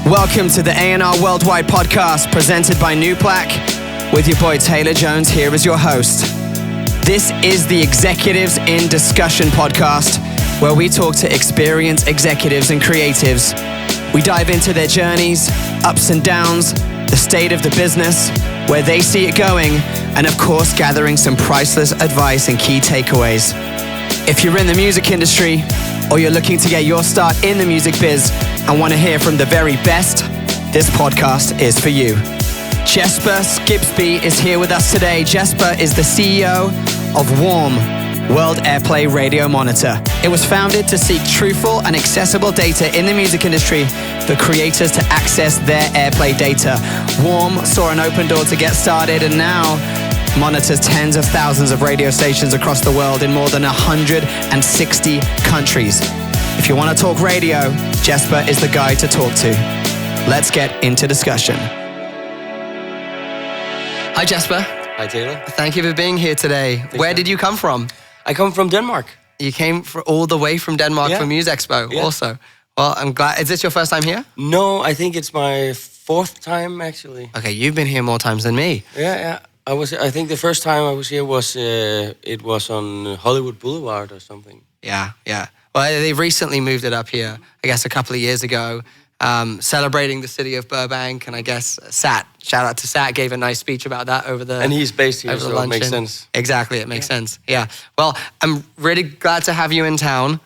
Welcome to the A&R Worldwide podcast presented by Nuplak with your boy Taylor Jones here as your host. This is the Executives in Discussion podcast where we talk to experienced executives and creatives. We dive into their journeys, ups and downs, the state of the business, where they see it going, and of course gathering some priceless advice and key takeaways. If you're in the music industry or you're looking to get your start in the music biz and want to hear from the very best, this podcast is for you. Jesper Skibsby is here with us today. Jesper is the CEO of WARM, World Airplay Radio Monitor. It was founded to seek truthful and accessible data in the music industry for creators to access their Airplay data. WARM saw an open door to get started and now monitors tens of thousands of radio stations across the world in more than 160 countries. If you want to talk radio, Jesper is the guy to talk to. Let's get into discussion. Hi, Jesper. Hi, Taylor. Thank you for being here today. Where did you come from? I come from Denmark. You came all the way from Denmark for MUSEXPO also. Well, I'm glad. Is this your first time here? No, I think it's my fourth time, actually. Okay, you've been here more times than me. Yeah. I think the first time I was here was it was on Hollywood Boulevard or something. Yeah. Well, they recently moved it up here, I guess a couple of years ago, celebrating the city of Burbank. And I guess Sat, shout out to Sat, gave a nice speech about that over the... And he's based here, so it makes sense. Exactly, it makes sense. Yeah. Well, I'm really glad to have you in town.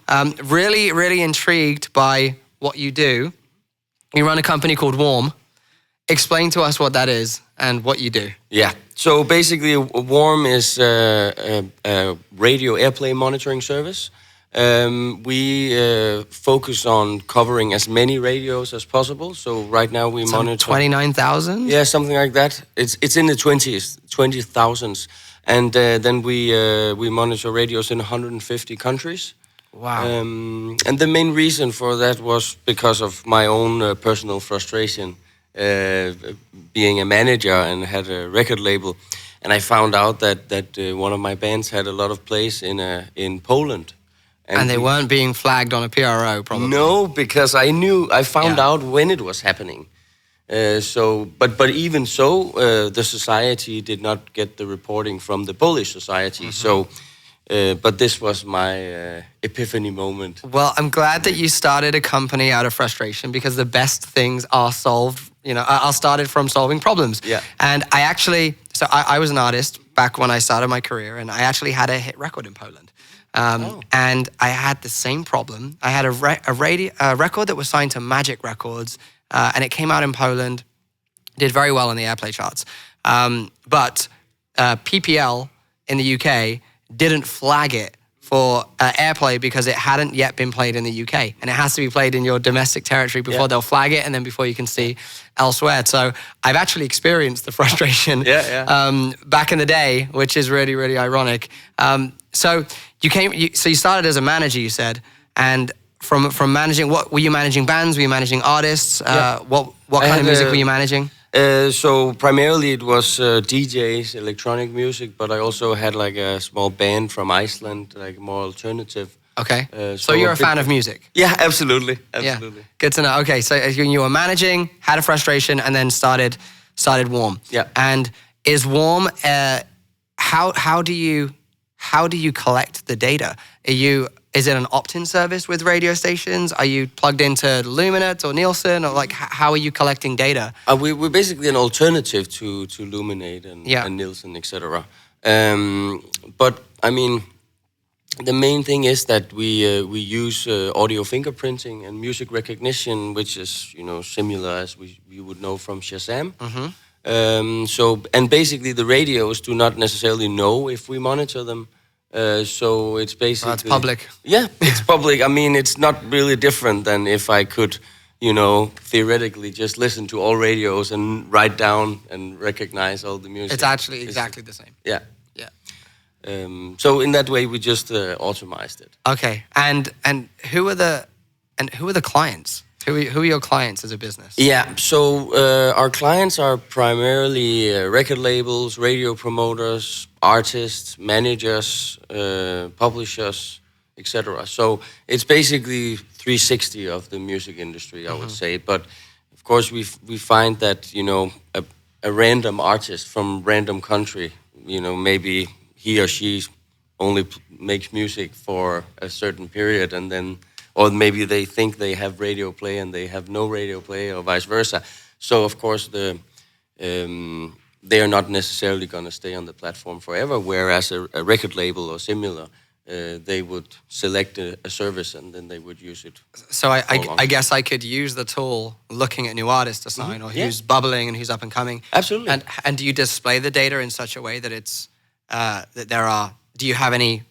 Really intrigued by what you do. You run a company called WARM. Explain to us what that is and what you do. Yeah. So basically, WARM is a radio airplay monitoring service. We focus on covering as many radios as possible. So right now we monitor 29,000. Yeah, something like that. It's in the 20,000s, and then we monitor radios in 150 countries. Wow. And the main reason for that was because of my own personal frustration. Being a manager and had a record label, and I found out that one of my bands had a lot of plays in Poland, and they weren't being flagged on a PRO, probably. No, because I found out when it was happening. But even so, the society did not get the reporting from the Polish society. Mm-hmm. So. But this was my epiphany moment. Well, I'm glad that you started a company out of frustration because the best things are solved. I started from solving problems. Yeah. And I was an artist back when I started my career, and I actually had a hit record in Poland. And I had the same problem. I had a record that was signed to Magic Records, and it came out in Poland, did very well in the Airplay charts. But PPL in the UK didn't flag it for Airplay because it hadn't yet been played in the UK. And it has to be played in your domestic territory before they'll flag it and then before you can see elsewhere. So I've actually experienced the frustration back in the day, which is really, really ironic. So you started as a manager, you said, and from managing, what were you managing? Bands? Were you managing artists? What kind of music were you managing? So primarily it was DJs, electronic music, but I also had like a small band from Iceland, like more alternative. Okay. So you're a fan of music? Yeah, absolutely. Yeah. Good to know. Okay, so you were managing, had a frustration, and then started WARM. Yeah. And is WARM? How do you collect the data? Is it an opt-in service with radio stations? Are you plugged into Luminate or Nielsen, or like how are you collecting data? We're basically an alternative to Luminate and Nielsen, etc. But I mean, the main thing is that we use audio fingerprinting and music recognition, which is similar as you would know from Shazam. Mm-hmm. And basically the radios do not necessarily know if we monitor them. So it's basically... It's public. Yeah, it's public. I mean, it's not really different than if I could, theoretically just listen to all radios and write down and recognize all the music. It's actually exactly the same. Yeah. So in that way, we just automized it. Okay. And who are the clients? Who are your clients as a business? Yeah, so our clients are primarily record labels, radio promoters, artists, managers, publishers, etc. So it's basically 360 of the music industry, I would say. But of course, we find that, you know, a random artist from random country, you know, maybe he or she only makes music for a certain period, and then, or maybe they think they have radio play and they have no radio play, or vice versa. So of course they are not necessarily going to stay on the platform forever, whereas a record label or similar, they would select a service and then they would use it. So I guess I could use the tool looking at new artists to sign, or who's bubbling and who's up and coming. Absolutely. And do you display the data in such a way that it's that there are? Do you have any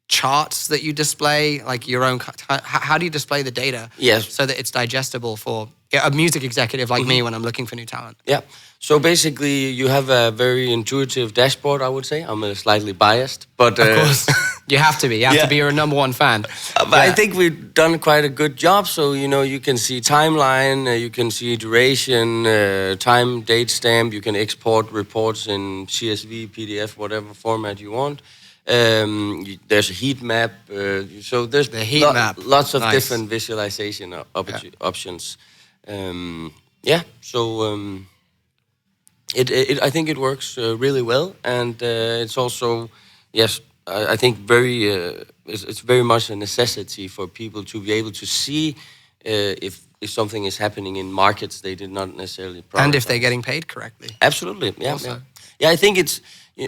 charts that you display, like your own? How do you display the data? Yes. So that it's digestible for a music executive like me when I'm looking for new talent. Yeah. So basically, you have a very intuitive dashboard, I would say. I'm slightly biased, but of course, you have to be. You have to be your number one fan. But I think we've done quite a good job. So you know, you can see timeline, you can see duration, time, date stamp. You can export reports in CSV, PDF, whatever format you want. There's a heat map. So there's the heat map. Lots of different visualization options. I think it works really well, and it's also, yes, I think it's very much a necessity for people to be able to see if something is happening in markets they did not necessarily prioritize. And if they're getting paid correctly. Absolutely, yeah. I think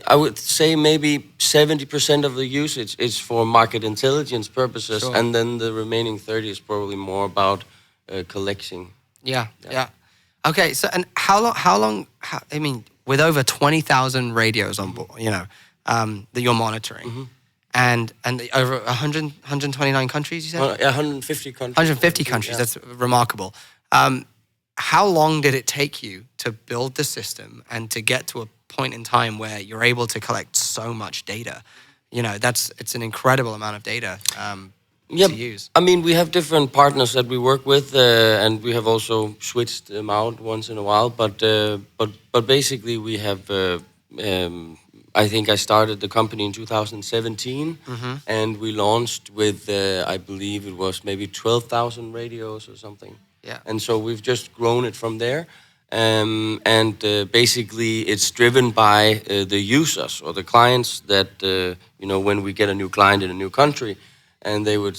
I would say maybe 70% of the usage is for market intelligence purposes, and then the remaining 30% is probably more about collecting. Yeah. Okay, so and how long? I mean, with over 20,000 radios on board, you know, that you're monitoring, and over 129 countries, you said? 150 countries. 150 countries. That's remarkable. How long did it take you to build the system and to get to a point in time where you're able to collect so much data? You know, it's an incredible amount of data. To use. I mean, we have different partners that we work with, and we have also switched them out once in a while. But basically, we have. I think I started the company in 2017, and we launched with I believe it was maybe 12,000 radios or something. Yeah. And so we've just grown it from there. Basically, it's driven by the users or the clients that you know, when we get a new client in a new country. And they would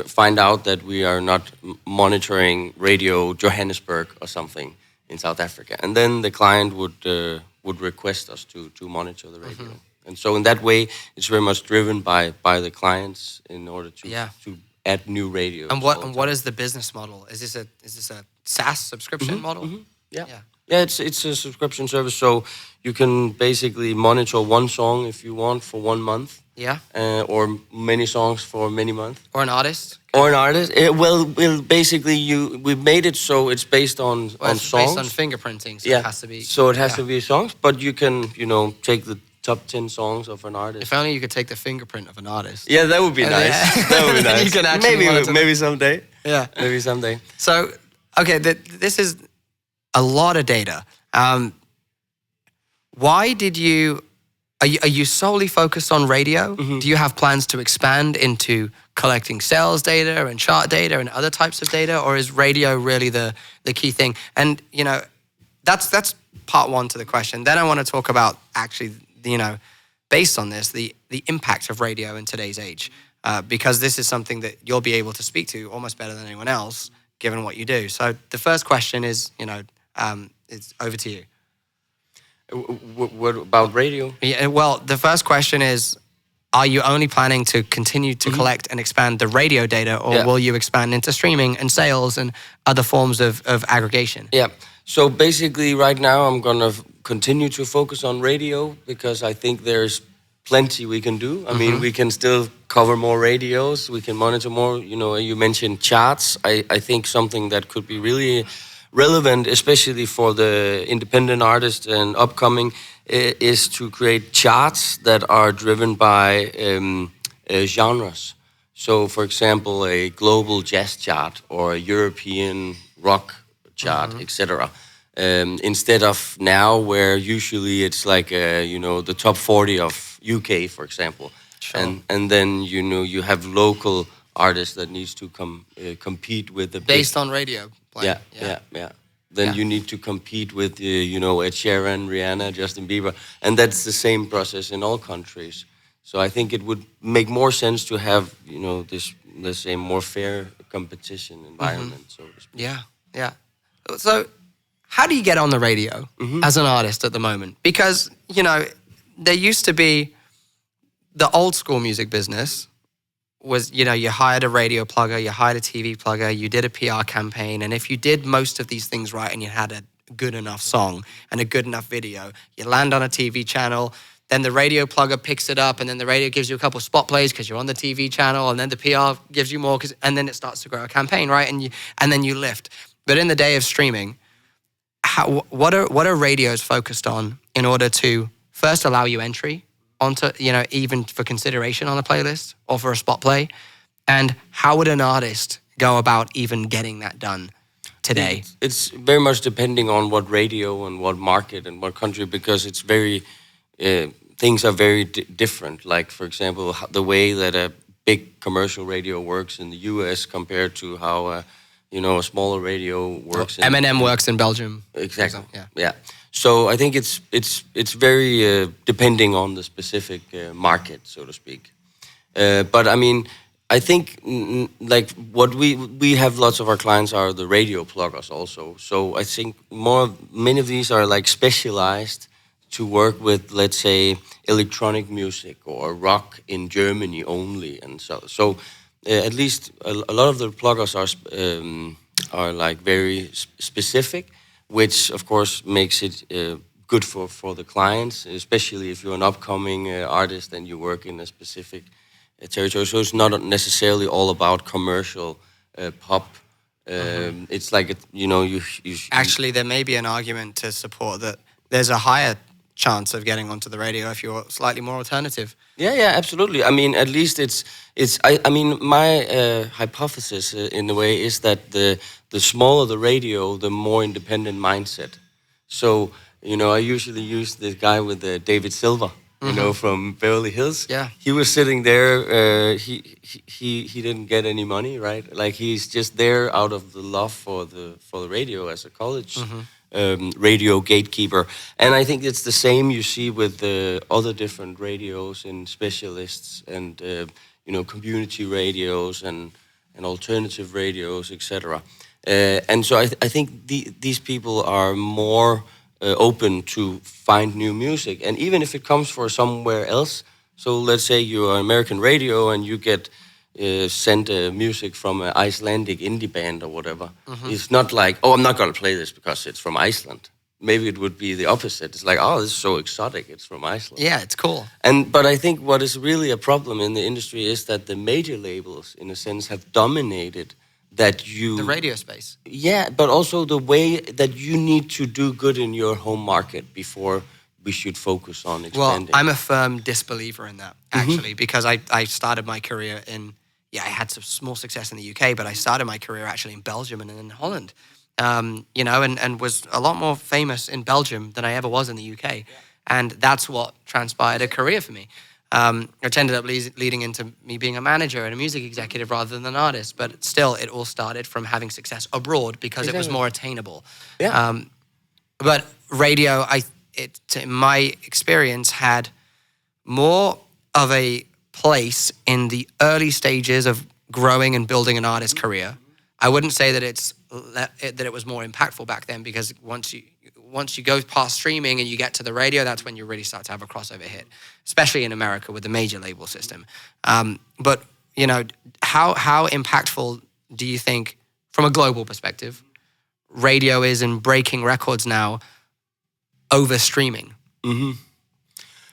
find out that we are not monitoring Radio Johannesburg or something in South Africa, and then the client would request us to monitor the radio. And so in that way, it's very much driven by the clients in order to add new radios. And what is the business model? Is this a SaaS subscription model? Yeah, it's a subscription service, so you can basically monitor one song if you want for 1 month. Yeah. Or many songs for many months. Or an artist. Well, basically, we made it so it's based on songs. Based on fingerprinting, so it has to be. So it has to be songs, but you can, you know, take the top 10 songs of an artist. If only you could take the fingerprint of an artist. Yeah, that would be nice. That would be nice. You can actually maybe someday. Yeah, maybe someday. So, okay, this is a lot of data. Why did you? Are you solely focused on radio? Do you have plans to expand into collecting sales data and chart data and other types of data, or is radio really the key thing? And you know, that's part one to the question. Then I want to talk about actually, you know, based on this, the impact of radio in today's age, because this is something that you'll be able to speak to almost better than anyone else, given what you do. So the first question is, you know, it's over to you. What about radio? Yeah, well, the first question is, are you only planning to continue to collect and expand the radio data, or will you expand into streaming and sales and other forms of aggregation? Yeah, so basically right now I'm going to continue to focus on radio because I think there's plenty we can do. I mean, we can still cover more radios, we can monitor more. You know, you mentioned charts. I think something that could be really relevant, especially for the independent artists and upcoming, is to create charts that are driven by genres. So, for example, a global jazz chart or a European rock chart, etc. Instead of now, where usually it's like you know, the top 40 of UK, for example, and then you know, you have local artists that needs to compete with the based on radio. Yeah. then you need to compete with, Ed Sheeran, Rihanna, Justin Bieber. And that's the same process in all countries. So I think it would make more sense to have, this, let's say, more fair competition environment, so to speak. Yeah. So how do you get on the radio as an artist at the moment? Because, there used to be the old school music business was, you hired a radio plugger, you hired a TV plugger, you did a PR campaign, and if you did most of these things right and you had a good enough song and a good enough video, you land on a TV channel, then the radio plugger picks it up, and then the radio gives you a couple of spot plays because you're on the TV channel, and then the PR gives you more, and then it starts to grow a campaign, right? And then you lift. But in the day of streaming, what are radios focused on in order to first allow you entry onto, even for consideration on a playlist or for a spot play? And how would an artist go about even getting that done today? It's very much depending on what radio and what market and what country, because it's very, things are very different. Like, for example, the way that a big commercial radio works in the US compared to how, a smaller radio works. Eminem works in Belgium. Exactly. Yeah. So I think it's very depending on the specific market, so to speak. But I mean, I think like what we have, lots of our clients are the radio pluggers also. So I think many of these are like specialized to work with, let's say, electronic music or rock in Germany only, and so at least a lot of the pluggers are like very specific, which of course makes it good for the clients, especially if you're an upcoming artist and you work in a specific territory. So it's not necessarily all about commercial pop. It's like you actually, there may be an argument to support that there's a higher chance of getting onto the radio if you're slightly more alternative. Yeah, absolutely. I mean, at least I mean, my hypothesis in a way is that the smaller the radio, the more independent mindset. So, I usually use this guy with David Silver, from Beverly Hills. Yeah. He was sitting there, he didn't get any money, right? Like, he's just there out of the love for the radio as a college radio gatekeeper. And I think it's the same you see with the other different radios and specialists and community radios and alternative radios, etc. And so I think these people are more open to find new music, and even if it comes from somewhere else. So let's say you're an American radio and you get sent music from an Icelandic indie band or whatever. It's not like, I'm not going to play this because it's from Iceland. Maybe it would be the opposite. It's like, this is so exotic, it's from Iceland. Yeah, it's cool. But I think what is really a problem in the industry is that the major labels, in a sense, have dominated the radio space. Yeah, but also the way that you need to do good in your home market before we should focus on expanding. Well, I'm a firm disbeliever in that, actually, because I started my career I had some small success in the UK, but I started my career actually in Belgium and in Holland, and was a lot more famous in Belgium than I ever was in the UK. Yeah. And that's what transpired a career for me. Which ended up leading into me being a manager and a music executive rather than an artist. But still, it all started from having success abroad because it was more attainable. Yeah. But radio, in my experience, had more of a place in the early stages of growing and building an artist's career. I wouldn't say that it was more impactful back then, because once you go past streaming and you get to the radio, that's when you really start to have a crossover hit, especially in America with the major label system. But how impactful do you think, from a global perspective, radio is in breaking records now over streaming?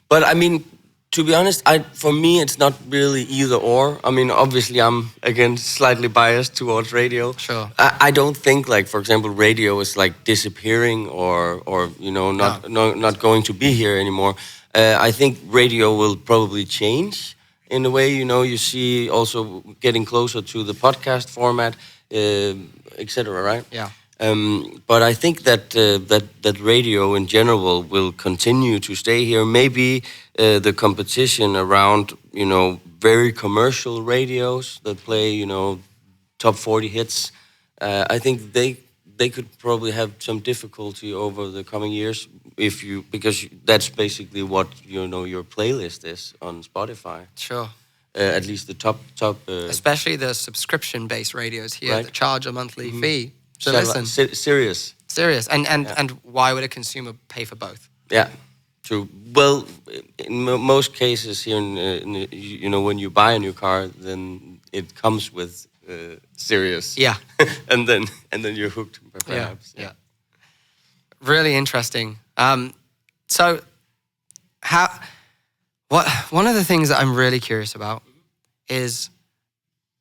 But I mean, to be honest, for me, it's not really either or. I mean, obviously, I'm, again, slightly biased towards radio. Sure. I don't think, like, for example, radio is, like, disappearing or not going to be here anymore. I think radio will probably change in a way. You see also getting closer to the podcast format, etc., right? Yeah. But I think that radio in general will continue to stay here. Maybe the competition around very commercial radios that play top 40 hits. I think they could probably have some difficulty over the coming years because that's basically what your playlist is on Spotify. Sure. At least the top. Especially the subscription-based radios here that charge a monthly fee. So listen, serious. And why would a consumer pay for both? Yeah, true. Well, in most cases here, when you buy a new car, then it comes with Sirius. Yeah. and then you're hooked, perhaps. Yeah. Really interesting. So, one of the things that I'm really curious about is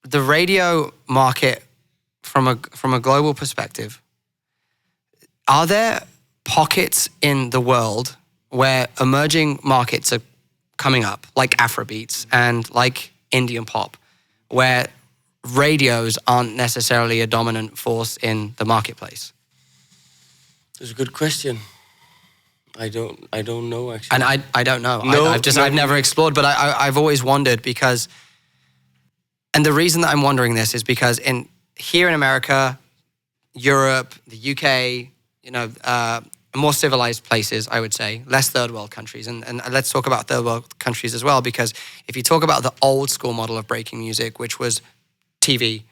the radio market from a global perspective. Are there pockets in the world where emerging markets are coming up, like Afrobeats and like Indian pop, where radios aren't necessarily a dominant force in the marketplace? That's a good question. I don't know, actually. And I don't know. No, I've never explored, but I've always wondered because, and the reason that I'm wondering this is because here in America, Europe, the UK, more civilized places, I would say, less third world countries. And let's talk about third world countries as well, because if you talk about the old school model of breaking music, which was TV,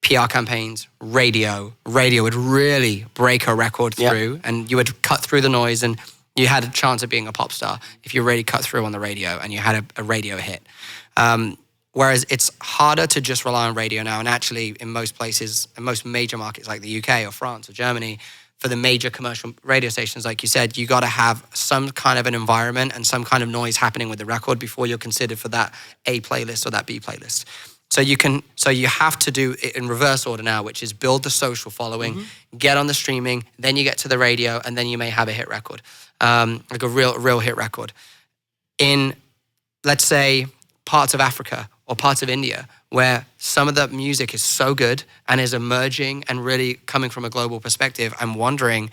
PR campaigns, radio would really break a record through, and you would cut through the noise, and you had a chance of being a pop star if you really cut through on the radio and you had a radio hit. Whereas it's harder to just rely on radio now, and actually in most places, in most major markets like the UK or France or Germany, for the major commercial radio stations, like you said, you got to have some kind of an environment and some kind of noise happening with the record before you're considered for that A playlist or that B playlist. So you have to do it in reverse order now, which is build the social following, get on the streaming, then you get to the radio, and then you may have a hit record, like a real hit record. In, let's say, parts of Africa or parts of India, where some of the music is so good and is emerging and really coming from a global perspective, I'm wondering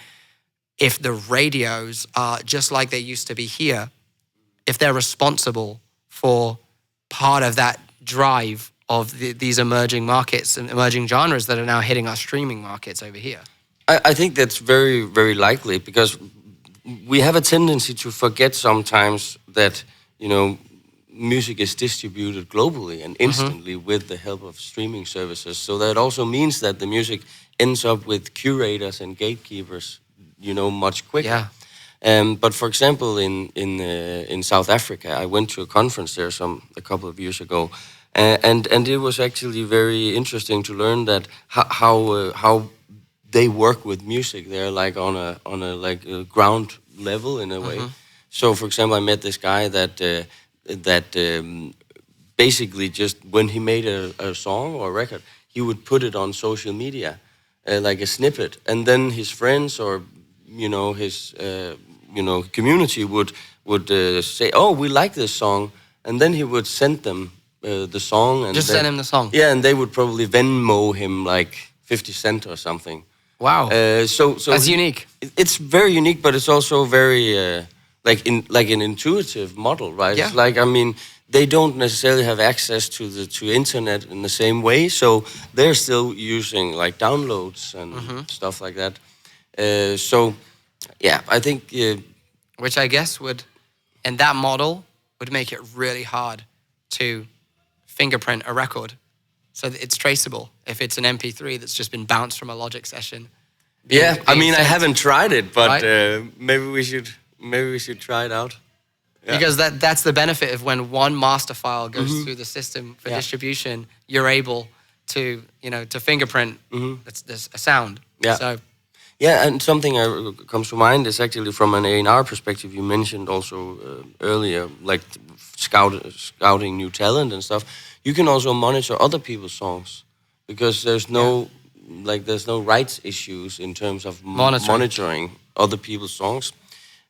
if the radios are just like they used to be here, if they're responsible for part of that drive of these emerging markets and emerging genres that are now hitting our streaming markets over here. I think that's very, very likely, because we have a tendency to forget sometimes that, music is distributed globally and instantly with the help of streaming services. So that also means that the music ends up with curators and gatekeepers, much quicker. Yeah. But for example, in South Africa, I went to a conference there a couple of years ago, and it was actually very interesting to learn that how they work with music there, like on a ground level in a way. So, for example, I met this guy that basically just when he made a song or a record, he would put it on social media, like a snippet, and then his friends or his community would say, "Oh, we like this song," and then he would send them the song, and send him the song. Yeah, and they would probably Venmo him like 50 cents or something. Wow. So that's unique. It's very unique, but it's also very like an intuitive model, right? Yeah. It's like, they don't necessarily have access to internet in the same way, so they're still using like downloads and stuff like that. So, yeah, I think which I guess and that model would make it really hard to fingerprint a record, so that it's traceable if it's an MP3 that's just been bounced from a Logic session. Yeah, I haven't tried it, but right? Maybe we should try it out. Yeah. Because that's the benefit of when one master file goes through the system for distribution, you're able to fingerprint a sound. Yeah. So. Yeah, and something comes to mind is actually from an A&R perspective. You mentioned also earlier, like scouting new talent and stuff. You can also monitor other people's songs, because there's no rights issues in terms of monitoring other people's songs.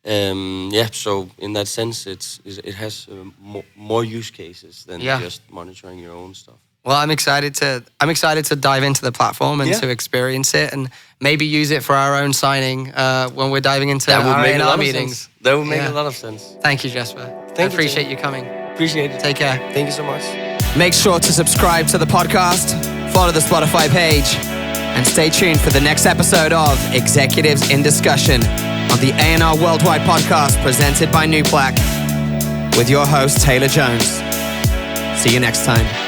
So in that sense, it has more use cases than just monitoring your own stuff. Well, I'm excited to dive into the platform and to experience it, and maybe use it for our own signing when we're diving into our A&R meetings. That would make a lot of sense. Thank you, Jesper. I appreciate you coming. Appreciate it. Take care. Thank you so much. Make sure to subscribe to the podcast, follow the Spotify page, And stay tuned for the next episode of Executives in Discussion on the A&R Worldwide podcast presented by Nuplak with your host, Taylor Jones. See you next time.